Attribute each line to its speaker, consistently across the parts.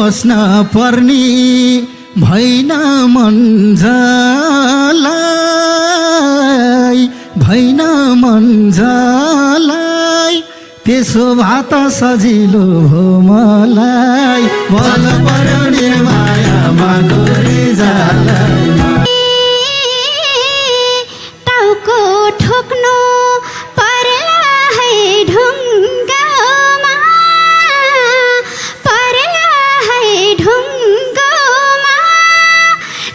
Speaker 1: बस्न पर्ने भैन मन्जलाई त्यसो भात सजिलो हो मलाई भल पर्ने मायामा गोरी जालाई
Speaker 2: टाउको ठोक्नु पर्ला है ढुङ्गामा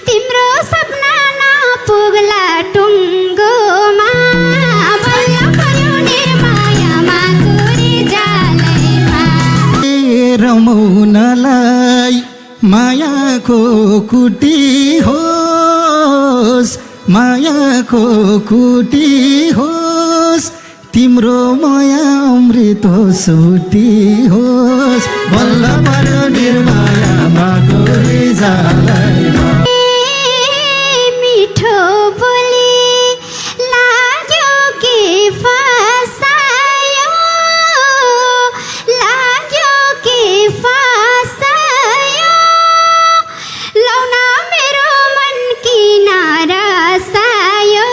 Speaker 2: तिम्रो सपना नपुग्ला टुङ्गोमा बल्ल पर्यो निर्मायामा गोरी जालैमा
Speaker 1: रमाउनलाई मायाको कुटी होस् तिम्रो माया अमृत सुटी होस् बल्ल पर्यो निर्मायामा गोरी जालैमा
Speaker 2: मिठो बोली लाग्यो कि फसायो लौन मेरो मन किन रसायो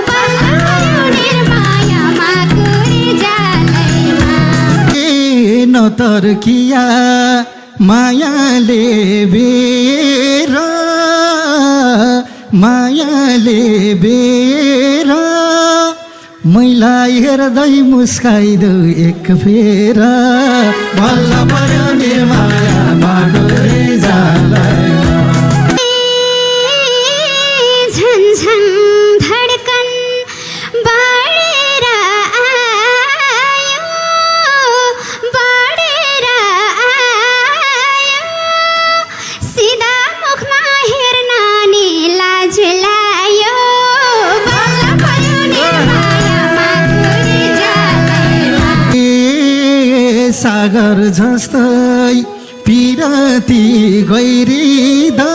Speaker 2: बल्ल पर्यो निर्मायामा गोरी जालैमा
Speaker 1: नतर्किया मायाले बेर मैलाई हेर्दै मुस्काइदेऊ एक फेर भल्ल पर्यो निर्मायामा गोरी जालैमा
Speaker 2: झन्झन धड्कन बढेर आयो सिधा मुखमा हेर्न नि लाज लाग्यो बल्ल पर्यो निर्मायामा गोरी जालैमा
Speaker 1: सागर जस्तै पिरती गइरिँदा